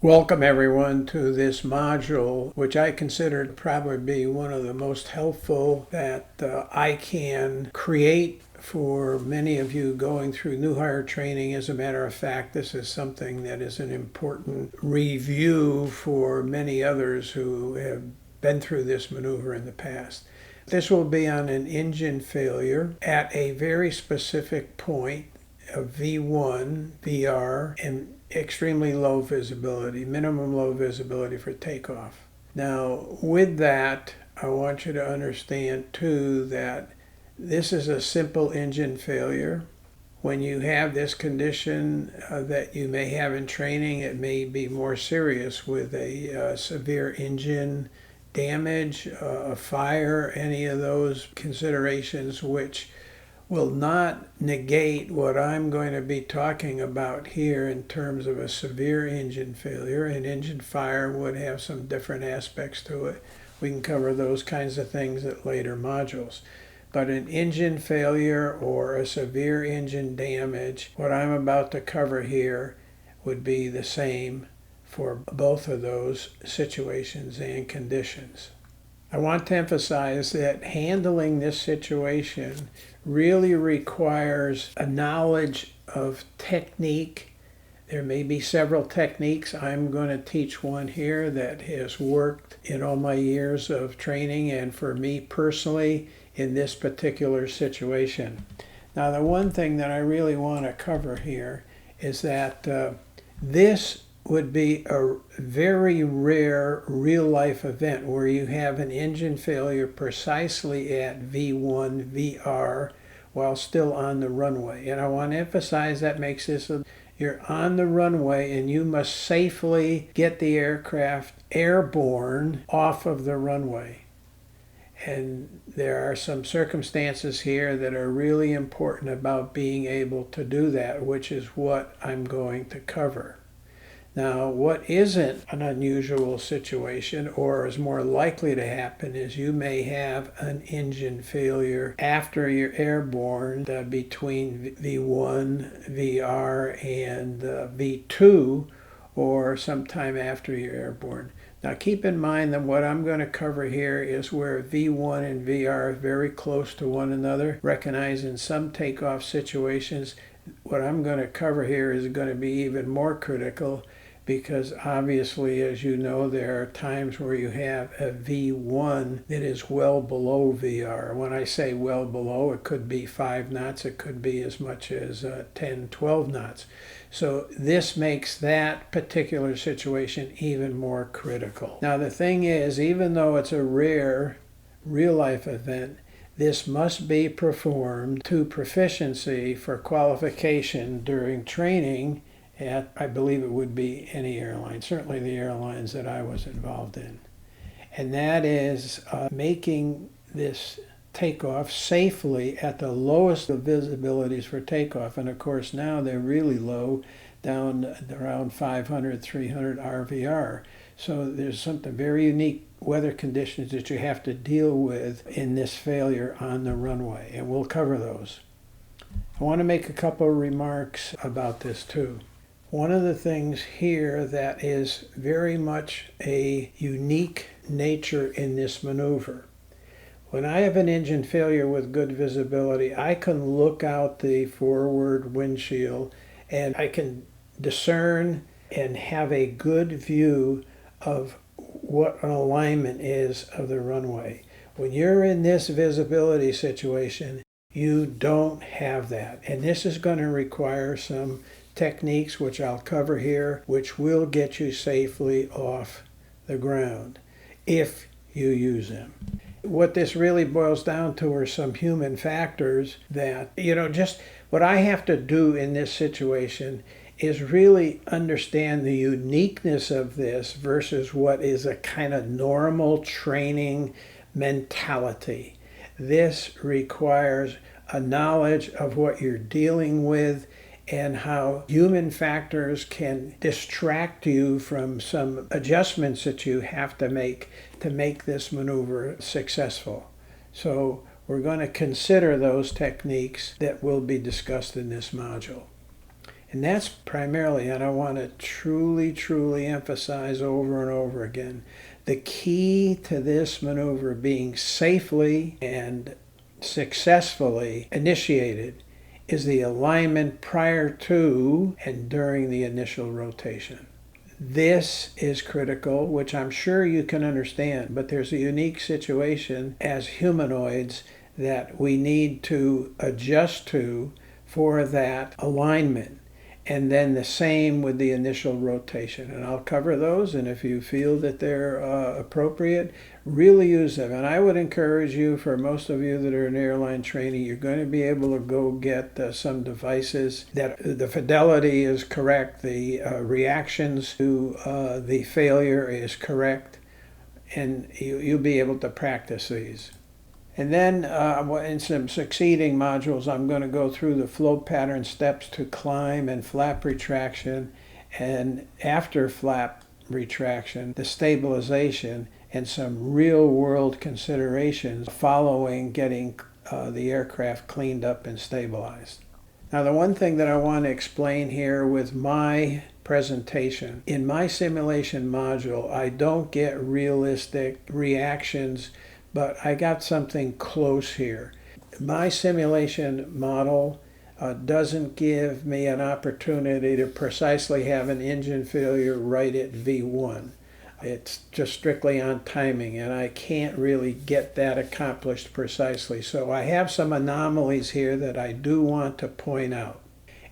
Welcome everyone to this module, which I consider to probably be one of the most helpful that I can create for many of you going through new hire training. As a matter of fact, this is something that is an important review for many others who have been through this maneuver in the past. This will be on an engine failure at a very specific point of V1, VR, and extremely low visibility, minimum low visibility for takeoff. Now, with that, I want you to understand too that this is a simple engine failure. When you have this condition that you may have in training, it may be more serious with a severe engine damage, a fire, any of those considerations, which will not negate what I'm going to be talking about here in terms of a severe engine failure. An engine fire would have some different aspects to it. We can cover those kinds of things at later modules. But an engine failure or a severe engine damage, what I'm about to cover here would be the same for both of those situations and conditions. I want to emphasize that handling this situation really requires a knowledge of technique. There may be several techniques. I'm going to teach one here that has worked in all my years of training and for me personally in this particular situation. Now, the one thing that I really want to cover here is that this would be a very rare real-life event where you have an engine failure precisely at V1 VR while still on the runway. And I want to emphasize that makes this you're on the runway and you must safely get the aircraft airborne off of the runway. And there are some circumstances here that are really important about being able to do that, which is what I'm going to cover. Now, what isn't an unusual situation or is more likely to happen is you may have an engine failure after you're airborne between V1, VR, and V2, or sometime after you're airborne. Now, keep in mind that what I'm going to cover here is where V1 and VR are very close to one another. Recognize in some takeoff situations, what I'm going to cover here is going to be even more critical, because obviously, as you know, there are times where you have a V1 that is well below VR. When I say well below, it could be 5 knots, it could be as much as 10, 12 knots. So this makes that particular situation even more critical. Now the thing is, even though it's a rare real-life event, this must be performed to proficiency for qualification during training at, I believe it would be any airline, certainly the airlines that I was involved in. And that is making this takeoff safely at the lowest of visibilities for takeoff. And of course now they're really low, down around 500, 300 RVR. So there's something very unique weather conditions that you have to deal with in this failure on the runway, and we'll cover those. I want to make a couple of remarks about this too. One of the things here that is very much a unique nature in this maneuver. When I have an engine failure with good visibility, I can look out the forward windshield and I can discern and have a good view of what an alignment is of the runway. When you're in this visibility situation, you don't have that. And this is going to require some techniques, which I'll cover here, which will get you safely off the ground if you use them. What this really boils down to are some human factors that, just what I have to do in this situation is really understand the uniqueness of this versus what is a kind of normal training mentality. This requires a knowledge of what you're dealing with and how human factors can distract you from some adjustments that you have to make this maneuver successful. So we're going to consider those techniques that will be discussed in this module. And that's primarily, and I want to truly emphasize over and over again, the key to this maneuver being safely and successfully initiated is the alignment prior to and during the initial rotation. This is critical, which I'm sure you can understand, but there's a unique situation as humanoids that we need to adjust to for that alignment. And then the same with the initial rotation. And I'll cover those, and if you feel that they're appropriate, really use them. And I would encourage you, for most of you that are in airline training, you're going to be able to go get some devices that the fidelity is correct, the reactions to the failure is correct, and you'll be able to practice these. And then in some succeeding modules, I'm going to go through the flow pattern steps to climb and flap retraction, and after flap retraction, the stabilization, and some real-world considerations following getting the aircraft cleaned up and stabilized. Now, the one thing that I want to explain here with my presentation, in my simulation module, I don't get realistic reactions, but I got something close here. My simulation model doesn't give me an opportunity to precisely have an engine failure right at V1. It's just strictly on timing, and I can't really get that accomplished precisely. So I have some anomalies here that I do want to point out.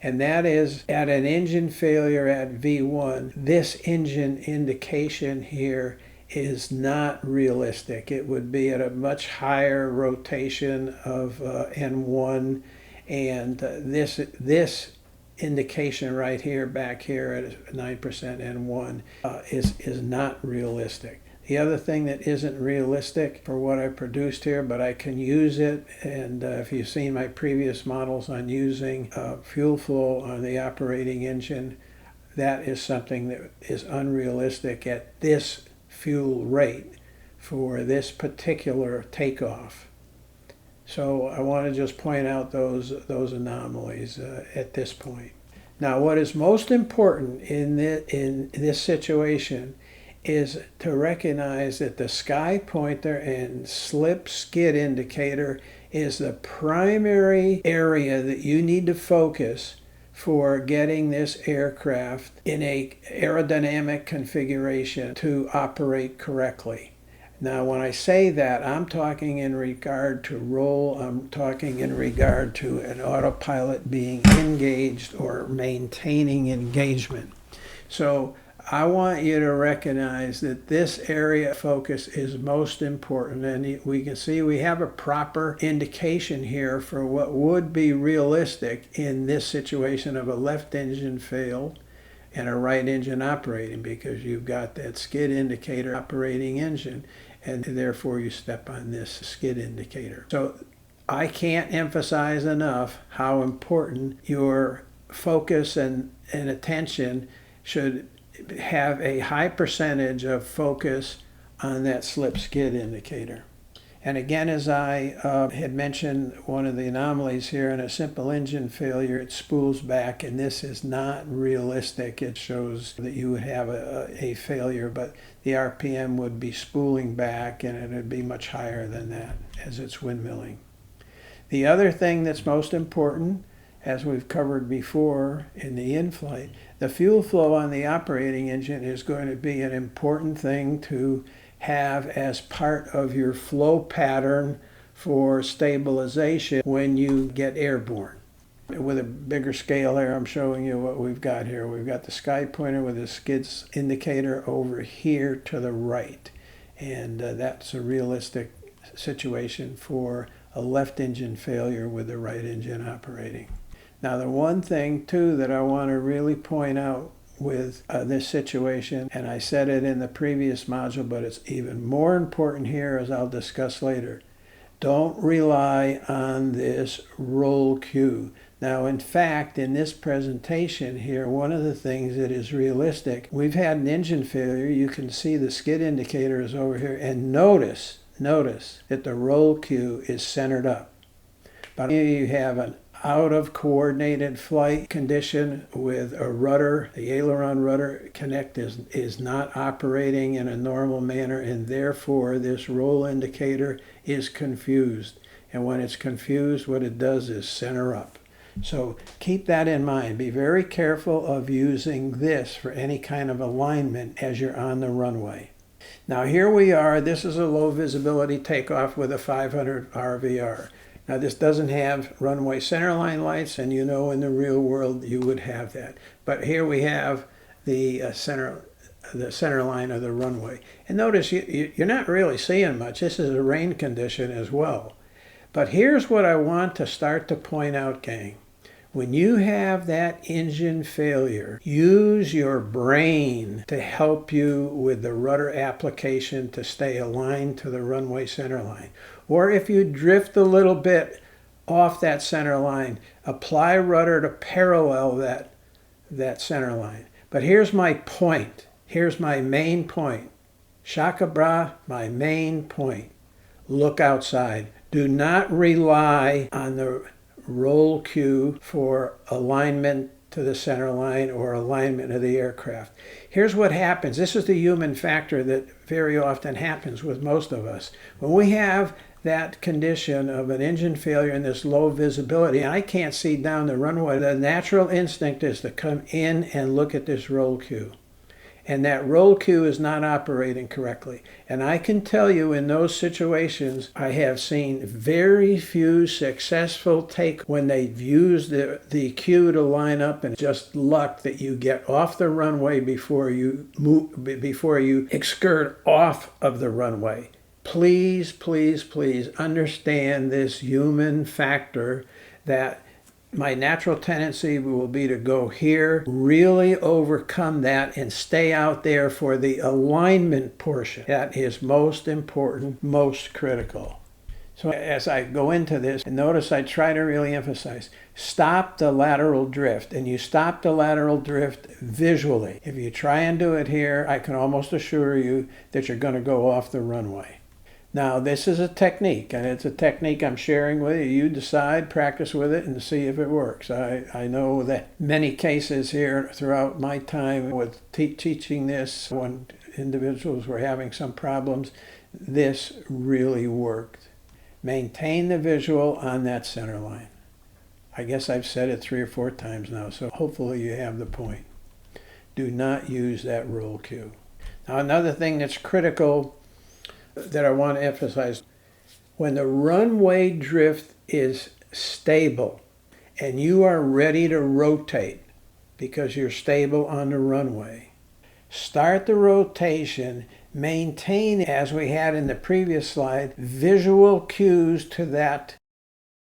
And that is, at an engine failure at V1, this engine indication here is not realistic. It would be at a much higher rotation of N1, and this indication right here, back here at 9% N1, is not realistic. The other thing that isn't realistic for what I produced here, but I can use it, and if you've seen my previous models on using fuel flow on the operating engine, that is something that is unrealistic at this fuel rate for this particular takeoff. So I want to just point out those anomalies at this point. Now, what is most important in this situation is to recognize that the sky pointer and slip skid indicator is the primary area that you need to focus for getting this aircraft in a aerodynamic configuration to operate correctly. Now, when I say that, I'm talking in regard to roll, I'm talking in regard to an autopilot being engaged or maintaining engagement. So I want you to recognize that this area of focus is most important, and we can see we have a proper indication here for what would be realistic in this situation of a left engine failed and a right engine operating, because you've got that skid indicator operating engine, and therefore you step on this skid indicator. So I can't emphasize enough how important your focus and attention should have a high percentage of focus on that slip skid indicator. And again, as I had mentioned, one of the anomalies here in a simple engine failure, it spools back, and this is not realistic. It shows that you would have a failure, but the RPM would be spooling back, and it would be much higher than that as it's windmilling. The other thing that's most important, as we've covered before in the in-flight, the fuel flow on the operating engine is going to be an important thing to have as part of your flow pattern for stabilization when you get airborne. With a bigger scale here, I'm showing you what we've got here. We've got the sky pointer with the skids indicator over here to the right, and that's a realistic situation for a left engine failure with the right engine operating. Now, the one thing too that I want to really point out with this situation, and I said it in the previous module, but it's even more important here, as I'll discuss later. Don't rely on this roll cue. Now, in fact, in this presentation here, one of the things that is realistic, we've had an engine failure. You can see the skid indicator is over here, and notice that the roll cue is centered up. But here you have an out of coordinated flight condition with a rudder. The aileron rudder connect is not operating in a normal manner, and therefore this roll indicator is confused. And when it's confused, what it does is center up. So keep that in mind. Be very careful of using this for any kind of alignment as you're on the runway. Now here we are. This is a low visibility takeoff with a 500 RVR. Now this doesn't have runway centerline lights, and you know in the real world you would have that. But here we have the center line of the runway. And notice you're not really seeing much. This is a rain condition as well. But here's what I want to start to point out, gang. When you have that engine failure, use your brain to help you with the rudder application to stay aligned to the runway center line. Or if you drift a little bit off that center line, apply rudder to parallel that center line. But here's my point. Here's my main point. Shaka bra, my main point. Look outside. Do not rely on the roll cue for alignment to the center line or alignment of the aircraft. Here's what happens. This is the human factor that very often happens with most of us. When we have that condition of an engine failure and this low visibility, and I can't see down the runway, the natural instinct is to come in and look at this roll cue. And that roll cue is not operating correctly. And I can tell you in those situations, I have seen very few successful take when they've used the cue to line up, and just luck that you get off the runway before you excurse off of the runway. Please, please, please understand this human factor, that my natural tendency will be to go here, really overcome that, and stay out there for the alignment portion. That is most important, most critical. So as I go into this, and notice I try to really emphasize, stop the lateral drift. And you stop the lateral drift visually. If you try and do it here, I can almost assure you that you're going to go off the runway. Now, this is a technique, and it's a technique I'm sharing with you. You decide, practice with it, and see if it works. I know that many cases here throughout my time with teaching this, when individuals were having some problems, this really worked. Maintain the visual on that center line. I guess I've said it 3 or 4 times now, so hopefully you have the point. Do not use that roll cue. Now, another thing that's critical that I want to emphasize, when the runway drift is stable and you are ready to rotate because you're stable on the runway, start the rotation, maintain, as we had in the previous slide, visual cues to that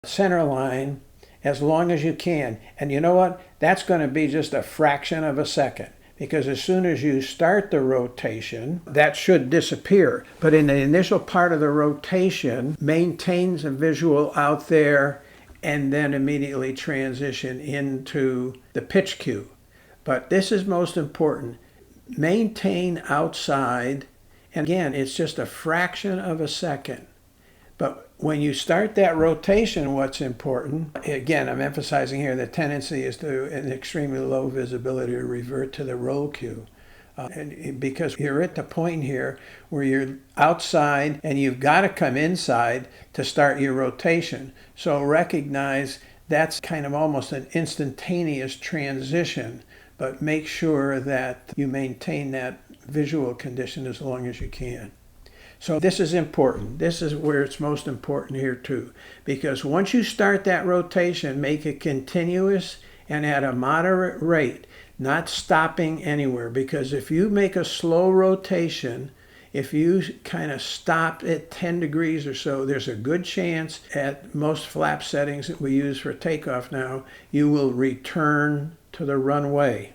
center line as long as you can. And you know what? That's going to be just a fraction of a second. Because as soon as you start the rotation, that should disappear. But in the initial part of the rotation, maintains a visual out there and then immediately transition into the pitch cue. But this is most important. Maintain outside. And again, it's just a fraction of a second. But when you start that rotation, what's important, again, I'm emphasizing here, the tendency is to, in extremely low visibility, to revert to the roll cue. And because you're at the point here where you're outside and you've got to come inside to start your rotation. So recognize that's kind of almost an instantaneous transition, but make sure that you maintain that visual condition as long as you can. So this is important. This is where it's most important here too. Because once you start that rotation, make it continuous and at a moderate rate, not stopping anywhere. Because if you make a slow rotation, if you kind of stop at 10 degrees or so, there's a good chance at most flap settings that we use for takeoff now, you will return to the runway.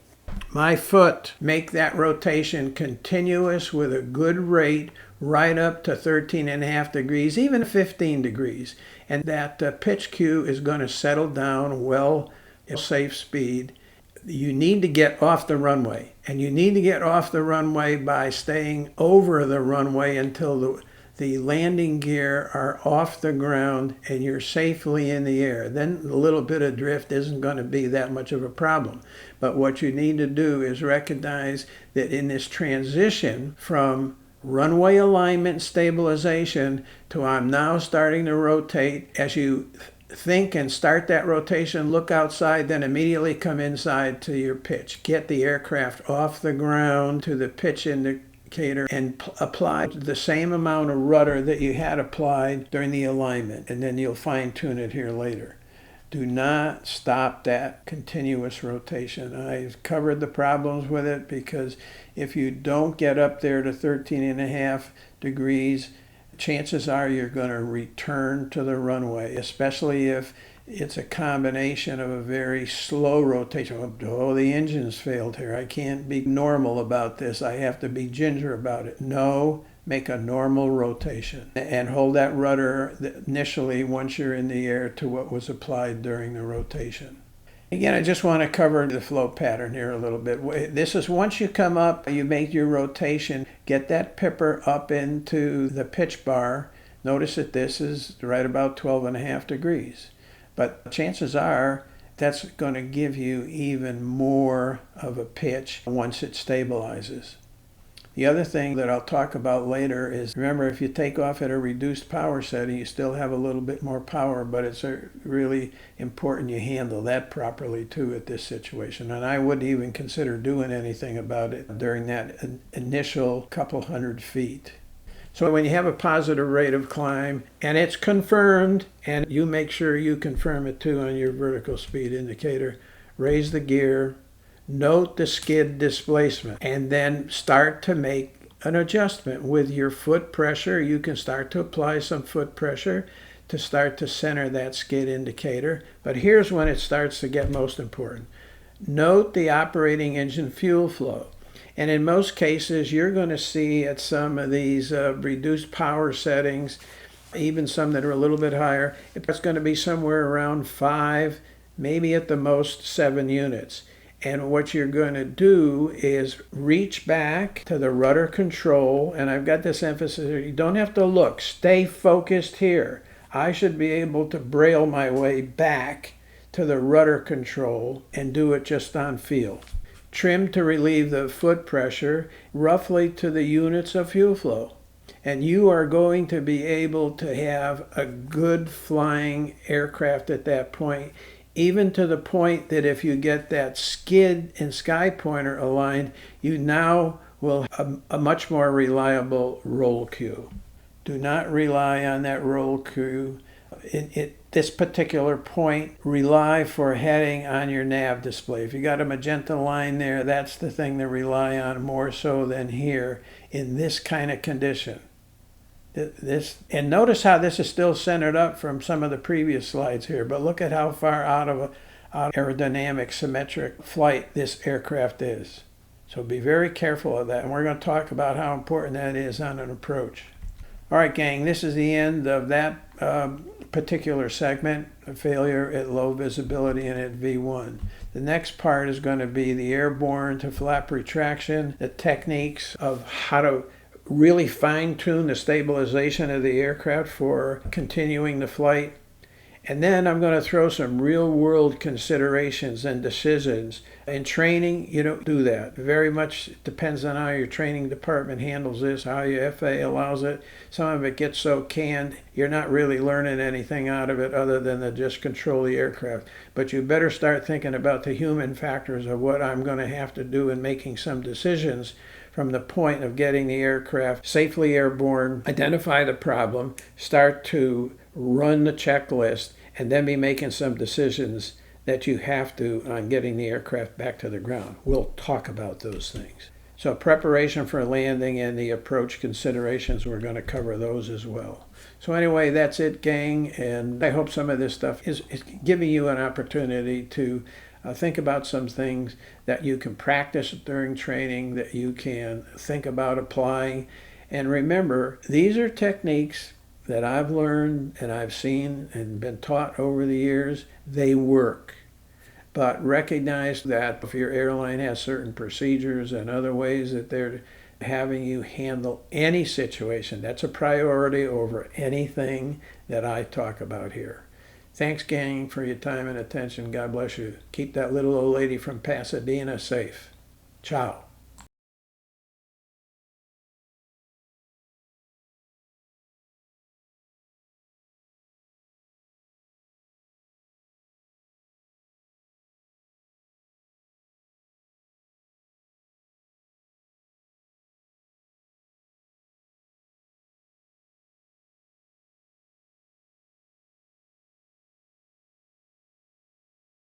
My foot, make that rotation continuous with a good rate, right up to 13.5 degrees, even 15 degrees. And that pitch cue is going to settle down well at safe speed. You need to get off the runway. And you need to get off the runway by staying over the runway until the landing gear are off the ground and you're safely in the air. Then a little bit of drift isn't going to be that much of a problem. But what you need to do is recognize that in this transition from runway alignment stabilization to I'm now starting to rotate, as you think and start that rotation, look outside, then immediately come inside to your pitch. Get the aircraft off the ground to the pitch indicator and apply the same amount of rudder that you had applied during the alignment, and then you'll fine tune it here later. Do not stop that continuous rotation. I've covered the problems with it, because if you don't get up there to 13.5 degrees, chances are you're going to return to the runway, especially if it's a combination of a very slow rotation. Oh, the engine's failed here. I can't be normal about this. I have to be ginger about it. No, make a normal rotation and hold that rudder initially once you're in the air to what was applied during the rotation. Again, I just want to cover the flow pattern here a little bit. This is once you come up, you make your rotation, get that pipper up into the pitch bar. Notice that this is right about 12.5 degrees. But chances are that's going to give you even more of a pitch once it stabilizes. The other thing that I'll talk about later is, remember, if you take off at a reduced power setting, you still have a little bit more power, but it's really important you handle that properly too at this situation. And I wouldn't even consider doing anything about it during that initial couple hundred feet. So when you have a positive rate of climb and it's confirmed, and you make sure you confirm it too on your vertical speed indicator, raise the gear, note the skid displacement, and then start to make an adjustment with your foot pressure. You can start to apply some foot pressure to start to center that skid indicator. But here's when it starts to get most important. Note the operating engine fuel flow. And in most cases, you're going to see at some of these reduced power settings, even some that are a little bit higher, it's going to be somewhere around 5, maybe at the most 7 units. And what you're going to do is reach back to the rudder control, and I've got this emphasis here, you don't have to look, stay focused here. I should be able to braille my way back to the rudder control and do it just on feel. Trim to relieve the foot pressure roughly to the units of fuel flow. And you are going to be able to have a good flying aircraft at that point, even to the point that if you get that skid and sky pointer aligned, you now will have a much more reliable roll cue. Do not rely on that roll cue. At this particular point, rely for heading on your nav display. If you got a magenta line there, that's the thing to rely on more so than here in this kind of condition. And notice how this is still centered up from some of the previous slides here, but look at how far out of aerodynamic symmetric flight this aircraft is. So be very careful of that, and we're going to talk about how important that is on an approach. All right, gang, this is the end of that particular segment, a failure at low visibility and at V1. The next part is going to be the airborne to flap retraction, the techniques of how to really fine-tune the stabilization of the aircraft for continuing the flight. And then I'm going to throw some real-world considerations and decisions. In training, you don't do that. Very much depends on how your training department handles this, how your FAA allows it. Some of it gets so canned, you're not really learning anything out of it other than to just control the aircraft. But you better start thinking about the human factors of what I'm going to have to do in making some decisions from the point of getting the aircraft safely airborne, identify the problem, start to run the checklist, and then be making some decisions that you have to on getting the aircraft back to the ground. We'll talk about those things. So preparation for landing and the approach considerations, we're going to cover those as well. So anyway, that's it, gang, and I hope some of this stuff is giving you an opportunity to think about some things that you can practice during training, that you can think about applying. And remember, these are techniques that I've learned and I've seen and been taught over the years. They work. But recognize that if your airline has certain procedures and other ways that they're having you handle any situation. That's a priority over anything that I talk about here. Thanks, gang, for your time and attention. God bless you. Keep that little old lady from Pasadena safe. Ciao.